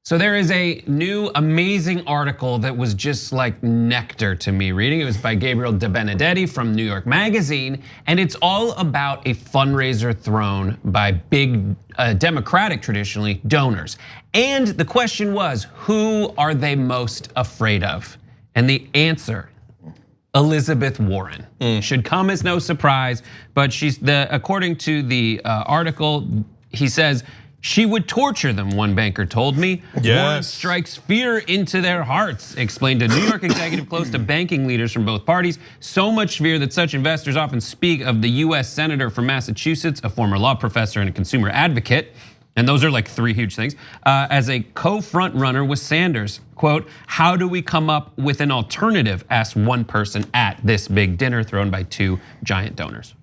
So there is a new amazing article that was just like nectar to me reading. It was by Gabriel De Benedetti from New York Magazine, and it's all about a fundraiser thrown by big Democratic, traditionally, donors. And the question was, who are they most afraid of? And the answer, Elizabeth Warren. Should come as no surprise, but according to the article, he says, she would torture them, one banker told me. Yes. Warren strikes fear into their hearts, explained a New York executive close to banking leaders from both parties. So much fear that such investors often speak of the US Senator from Massachusetts, a former law professor and a consumer advocate, and those are like three huge things, as a co-front runner with Sanders. Quote, how do we come up with an alternative, asked one person at this big dinner thrown by two giant donors.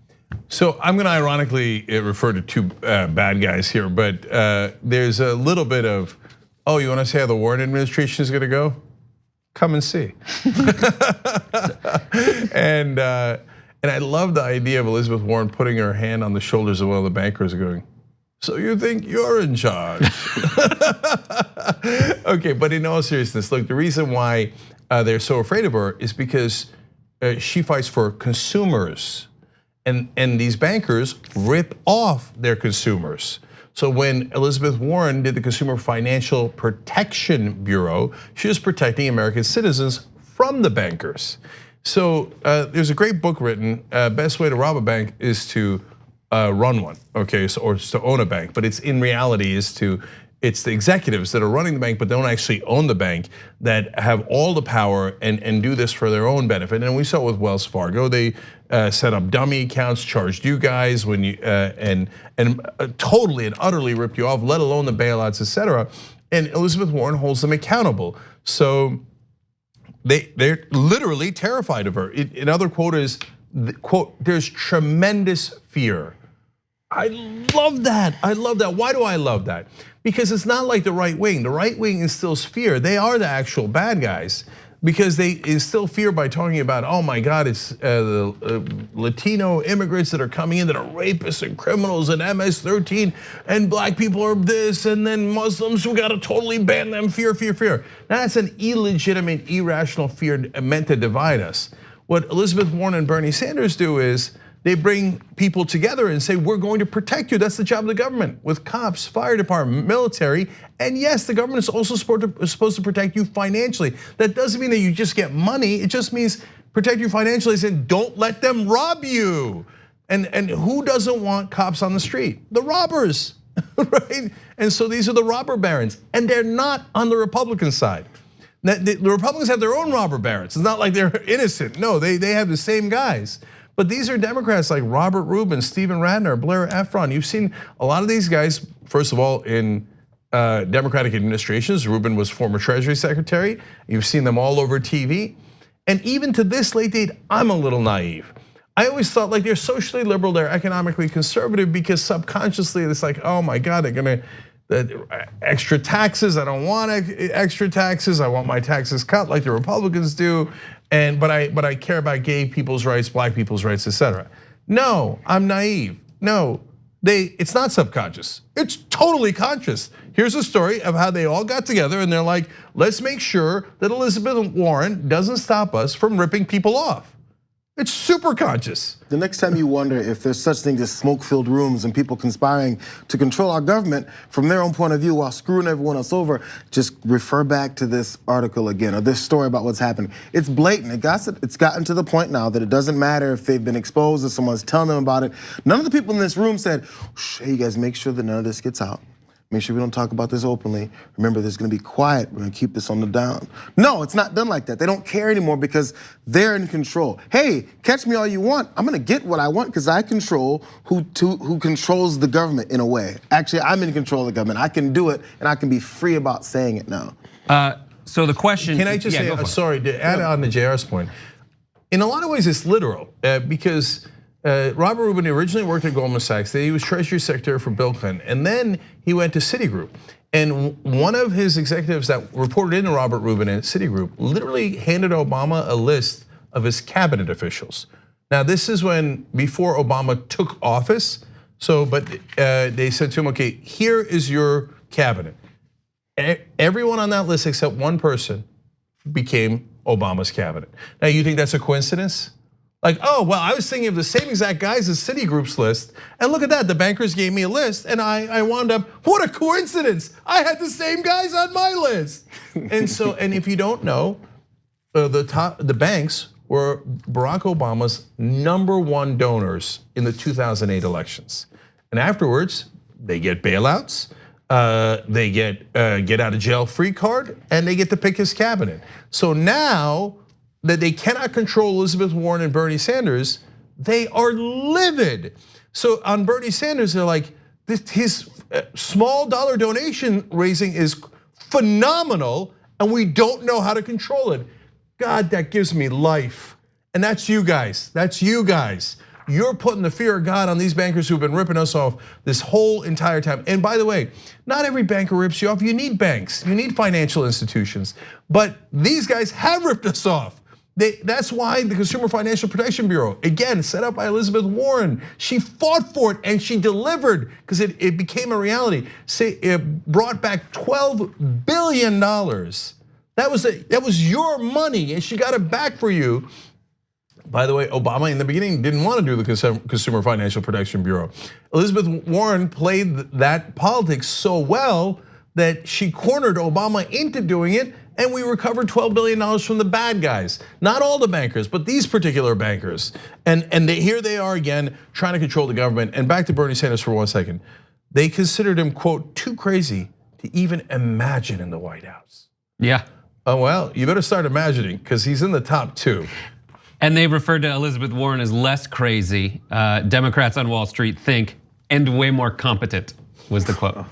So I'm gonna ironically refer to two bad guys here, but there's a little bit of, oh, you wanna see how the Warren administration is gonna go? Come and see. And I love the idea of Elizabeth Warren putting her hand on the shoulders of one of the bankers and going, so you think you're in charge? Okay, but in all seriousness, look, the reason why they're so afraid of her is because she fights for consumers. And these bankers rip off their consumers. So when Elizabeth Warren did the Consumer Financial Protection Bureau, she was protecting American citizens from the bankers. So there's a great book written, Best Way to Rob a Bank is to Run One, okay, or to own a bank. But it's in reality it's the executives that are running the bank but don't actually own the bank that have all the power and do this for their own benefit. And we saw it with Wells Fargo. They set up dummy accounts, charged you guys when you and totally and utterly ripped you off, let alone the bailouts, etc. And Elizabeth Warren holds them accountable. So they're literally terrified of her. Another quote is, quote, there's tremendous fear. I love that. I love that. Why do I love that? Because it's not like the right wing. The right wing instills fear. They are the actual bad guys because they instill fear by talking about, oh my God, it's the Latino immigrants that are coming in that are rapists and criminals and MS-13 and black people are this and then Muslims, we gotta totally ban them, fear, fear, fear. That's an illegitimate, irrational fear meant to divide us. What Elizabeth Warren and Bernie Sanders do is they bring people together and say, we're going to protect you. That's the job of the government with cops, fire department, military. And yes, the government is also supposed to protect you financially. That doesn't mean that you just get money. It just means protect you financially and don't let them rob you. And who doesn't want cops on the street? The robbers, right? And so these are the robber barons and they're not on the Republican side. The Republicans have their own robber barons. It's not like they're innocent. No, they have the same guys. But these are Democrats like Robert Rubin, Stephen Radner, Blair Efron. You've seen a lot of these guys, first of all, in Democratic administrations. Rubin was former Treasury Secretary. You've seen them all over TV. And even to this late date, I'm a little naive. I always thought like they're socially liberal, they're economically conservative because subconsciously it's like, oh my God, they're gonna, extra taxes, I don't want extra taxes, I want my taxes cut like the Republicans do. But I care about gay people's rights, black people's rights, etc. No, I'm naive. No, it's not subconscious. It's totally conscious. Here's a story of how they all got together and they're like, let's make sure that Elizabeth Warren doesn't stop us from ripping people off. It's super conscious. The next time you wonder if there's such things as smoke-filled rooms and people conspiring to control our government from their own point of view while screwing everyone else over, just refer back to this article again, or this story about what's happening. It's blatant, it's gotten to the point now that it doesn't matter if they've been exposed or someone's telling them about it. None of the people in this room said, hey, you guys, make sure that none of this gets out. Make sure we don't talk about this openly. Remember, there's gonna be quiet. We're gonna keep this on the down. No, it's not done like that. They don't care anymore because they're in control. Hey, catch me all you want. I'm gonna get what I want because I control who controls the government in a way. Actually, I'm in control of the government. I can do it and I can be free about saying it now. So the question- Can I just say, sorry, to add on to JR's point. In a lot of ways, it's literal because Robert Rubin originally worked at Goldman Sachs. He was Treasury Secretary for Bill Clinton, and then he went to Citigroup. And one of his executives that reported into Robert Rubin at Citigroup literally handed Obama a list of his cabinet officials. Now this is before Obama took office. But they said to him, okay, here is your cabinet. Everyone on that list except one person became Obama's cabinet. Now, you think that's a coincidence? Like, oh, well, I was thinking of the same exact guys as Citigroup's list, and look at that, the bankers gave me a list, and I wound up, what a coincidence, I had the same guys on my list. And if you don't know, the banks were Barack Obama's #1 donors in the 2008 elections. And afterwards, they get bailouts, they get out of jail free card, and they get to pick his cabinet. So now that they cannot control Elizabeth Warren and Bernie Sanders, they are livid. So on Bernie Sanders, they're like, his small dollar donation raising is phenomenal, and we don't know how to control it. God, that gives me life. And that's you guys, that's you guys. You're putting the fear of God on these bankers who've been ripping us off this whole entire time. And by the way, not every banker rips you off. You need banks, you need financial institutions. But these guys have ripped us off. That's why the Consumer Financial Protection Bureau, again, set up by Elizabeth Warren, she fought for it and she delivered because it became a reality. It brought back $12 billion. That was your money and she got it back for you. By the way, Obama in the beginning didn't want to do the Consumer Financial Protection Bureau. Elizabeth Warren played that politics so well that she cornered Obama into doing it, and we recovered $12 billion from the bad guys. Not all the bankers, but these particular bankers. And here they are again, trying to control the government. And back to Bernie Sanders for 1 second. They considered him, quote, too crazy to even imagine in the White House. Yeah. Oh, well, you better start imagining, because he's in the top 2. And they referred to Elizabeth Warren as less crazy. Democrats on Wall Street think, and way more competent, was the quote.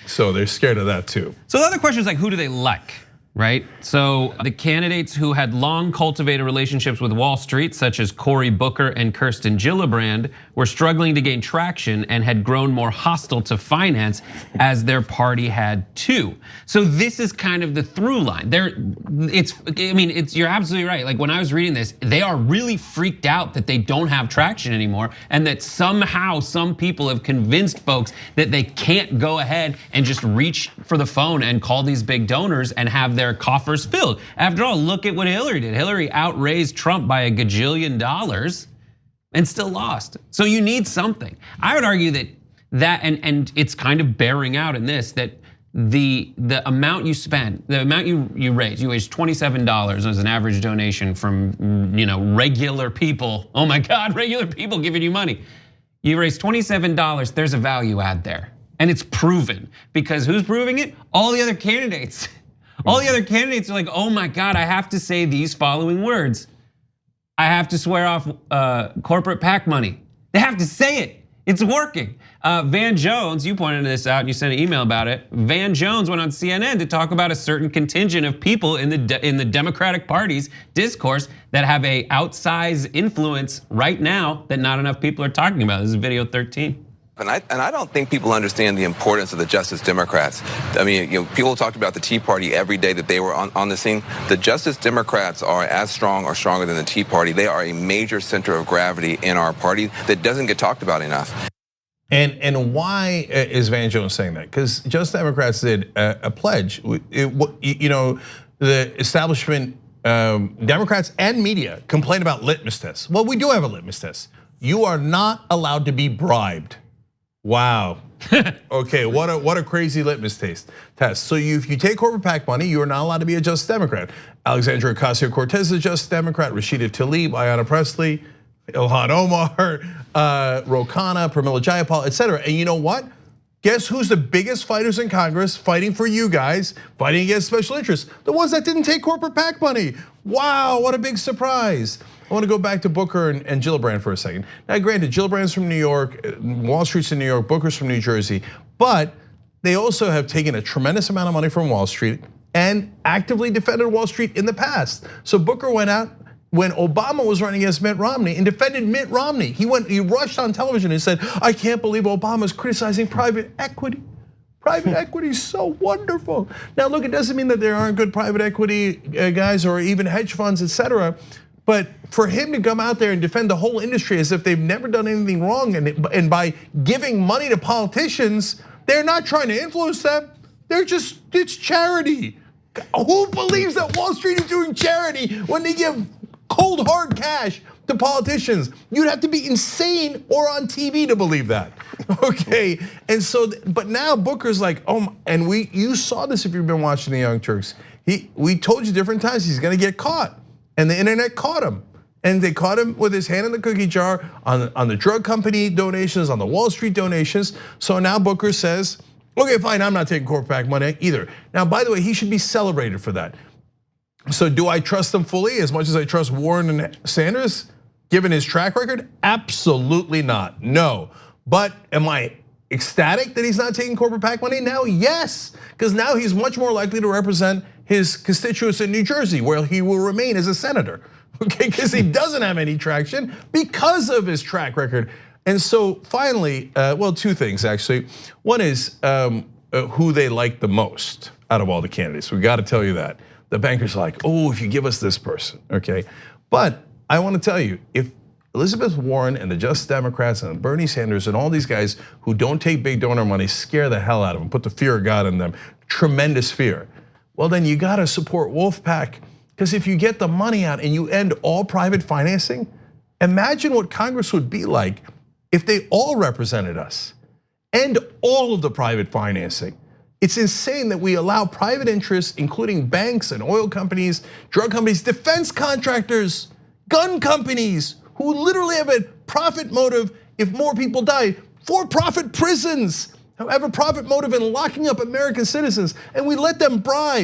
So they're scared of that too. So the other question is like, who do they like, right? So the candidates who had long cultivated relationships with Wall Street, such as Cory Booker and Kirsten Gillibrand, were struggling to gain traction and had grown more hostile to finance as their party had too. So this is kind of the through line. You're absolutely right. Like when I was reading this, they are really freaked out that they don't have traction anymore, and that somehow some people have convinced folks that they can't go ahead and just reach for the phone and call these big donors and have their coffers filled. After all, look at what Hillary did. Hillary outraised Trump by $1 gajillion and still lost. So you need something. I would argue that and it's kind of bearing out in this, that the amount you spend, the amount you raise $27 as an average donation from regular people. Oh my God, regular people giving you money. You raise $27, there's a value add there. And it's proven, because who's proving it? All the other candidates. All the other candidates are like, oh my God, I have to say these following words. I have to swear off corporate PAC money. They have to say it, it's working. Van Jones, you pointed this out and you sent an email about it. Van Jones went on CNN to talk about a certain contingent of people in the Democratic Party's discourse that have a outsized influence right now that not enough people are talking about. This is video 13. And I don't think people understand the importance of the Justice Democrats. I mean, people talked about the Tea Party every day that they were on the scene. The Justice Democrats are as strong or stronger than the Tea Party. They are a major center of gravity in our party that doesn't get talked about enough. And why is Van Jones saying that? Because Justice Democrats did a pledge. The establishment, Democrats and media complain about litmus tests. Well, we do have a litmus test. You are not allowed to be bribed. Wow. Okay, what a crazy litmus test. So if you take corporate PAC money, you are not allowed to be a Justice Democrat. Alexandria Ocasio-Cortez is a Justice Democrat. Rashida Tlaib, Ayanna Pressley, Ilhan Omar, Ro Khanna, Pramila Jayapal, etc. And you know what? Guess who's the biggest fighters in Congress fighting for you guys, fighting against special interests? The ones that didn't take corporate PAC money. Wow, what a big surprise. I want to go back to Booker and Gillibrand for a second. Now, granted, Gillibrand's from New York, Wall Street's in New York, Booker's from New Jersey, but they also have taken a tremendous amount of money from Wall Street and actively defended Wall Street in the past. So Booker went out when Obama was running against Mitt Romney and defended Mitt Romney. He rushed on television and said, I can't believe Obama's criticizing private equity. Private equity is so wonderful. Now look, it doesn't mean that there aren't good private equity guys or even hedge funds, etc. But for him to come out there and defend the whole industry as if they've never done anything wrong, and by giving money to politicians, they're not trying to influence them. it's charity. Who believes that Wall Street is doing charity when they give cold hard cash to politicians? You'd have to be insane or on TV to believe that, okay? And so, but now Booker's like, oh, and you saw this if you've been watching the Young Turks. We told you different times he's gonna get caught, and the internet caught him. And they caught him with his hand in the cookie jar on the drug company donations, on the Wall Street donations. So now Booker says, okay, fine, I'm not taking corporate PAC money either. Now, by the way, he should be celebrated for that. So do I trust them fully as much as I trust Warren and Sanders, given his track record? Absolutely not, no. But am I ecstatic that he's not taking corporate PAC money now? Yes, because now he's much more likely to represent his constituents in New Jersey, where he will remain as a senator. Okay, because he doesn't have any traction because of his track record. And so finally, well, two things actually. One is who they like the most out of all the candidates. We got to tell you that. The bankers are like, oh, if you give us this person, okay? But I want to tell you, if Elizabeth Warren and the Just Democrats and Bernie Sanders and all these guys who don't take big donor money scare the hell out of them, put the fear of God in them, tremendous fear, well, then you got to support Wolfpack. Because if you get the money out and you end all private financing, imagine what Congress would be like if they all represented us. End all of the private financing. It's insane that we allow private interests, including banks and oil companies, drug companies, defense contractors, gun companies, who literally have a profit motive if more people die, for-profit prisons have a profit motive in locking up American citizens, and we let them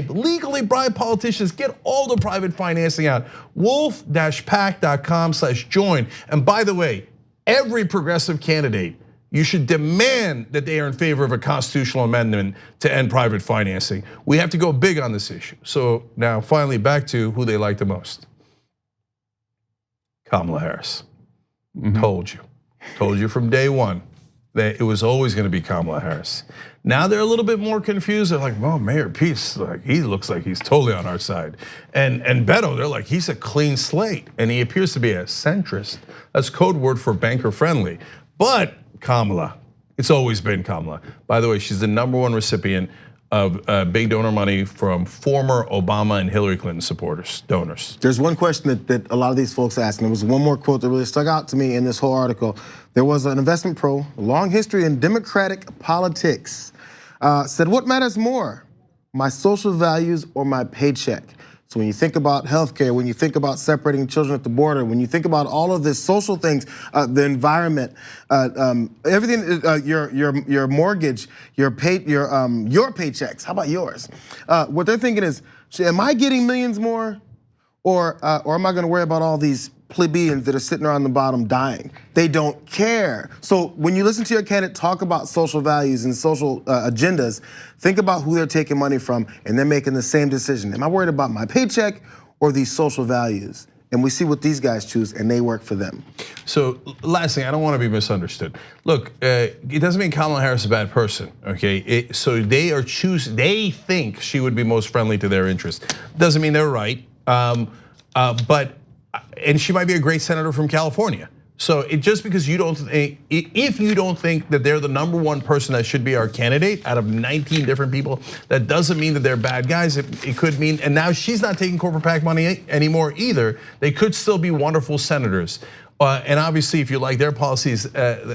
legally bribe politicians, get all the private financing out. wolf-pac.com/join. And by the way, every progressive candidate, you should demand that they are in favor of a constitutional amendment to end private financing. We have to go big on this issue. So now finally back to who they like the most. Kamala Harris. Told you from day one that it was always gonna be Kamala Harris. Now they're a little bit more confused. They're like, well, Mayor Pete's like, he looks like he's totally on our side. And Beto, they're like, he's a clean slate. And he appears to be a centrist. That's code word for banker friendly. But Kamala, it's always been Kamala. By the way, she's the #1 recipient of big donor money from former Obama and Hillary Clinton supporters, donors. There's one question that a lot of these folks ask, and there was one more quote that really stuck out to me in this whole article. There was an investment pro, a long history in Democratic politics, said, what matters more, my social values or my paycheck? So when you think about healthcare, when you think about separating children at the border, when you think about all of this social things, the environment, everything, your mortgage, your paychecks. How about yours? What they're thinking is, am I getting millions more, or am I going to worry about all these plebeians that are sitting around the bottom dying? They don't care. So when you listen to your candidate talk about social values and social agendas, think about who they're taking money from, and they're making the same decision. Am I worried about my paycheck or these social values? And we see what these guys choose, and they work for them. So last thing, I don't want to be misunderstood. Look, it doesn't mean Kamala Harris is a bad person, okay? So they think she would be most friendly to their interests. Doesn't mean they're right, and she might be a great senator from California. So just because you don't think, if you don't think that they're the #1 person that should be our candidate out of 19 different people, that doesn't mean that they're bad guys. It could mean, and now she's not taking corporate PAC money anymore either. They could still be wonderful senators. And obviously if you like their policies,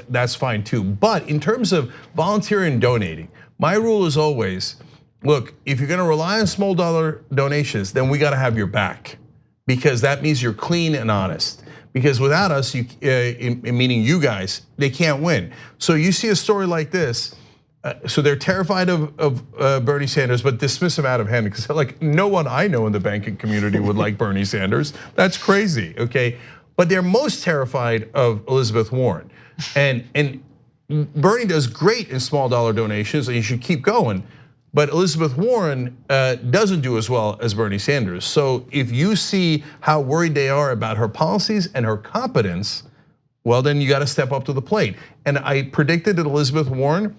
that's fine too. But in terms of volunteering and donating, my rule is always, look, if you're gonna rely on small dollar donations, then we gotta have your back, because that means you're clean and honest. Because without us, meaning you guys, they can't win. So you see a story like this, so they're terrified of Bernie Sanders, but dismiss him out of hand, because they're like, no one I know in the banking community would like Bernie Sanders. That's crazy, okay? But they're most terrified of Elizabeth Warren. And Bernie does great in small dollar donations, and you should keep going. But Elizabeth Warren doesn't do as well as Bernie Sanders. So if you see how worried they are about her policies and her competence, well, then you got to step up to the plate. And I predicted that Elizabeth Warren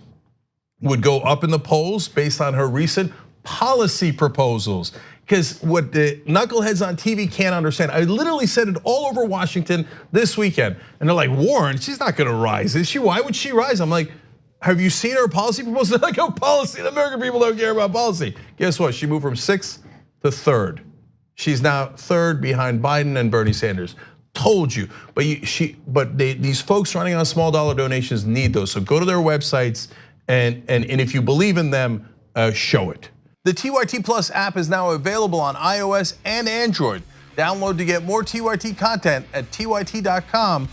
would go up in the polls based on her recent policy proposals. Because what the knuckleheads on TV can't understand, I literally said it all over Washington this weekend. And they're like, Warren, she's not gonna rise, is she? Why would she rise? I'm like, have you seen her policy proposal? Like, oh, policy, the American people don't care about policy. Guess what? She moved from 6th to 3rd. She's now 3rd behind Biden and Bernie Sanders. Told you, but these folks running on small dollar donations need those. So go to their websites and if you believe in them, show it. The TYT Plus app is now available on iOS and Android. Download to get more TYT content at tyt.com/app.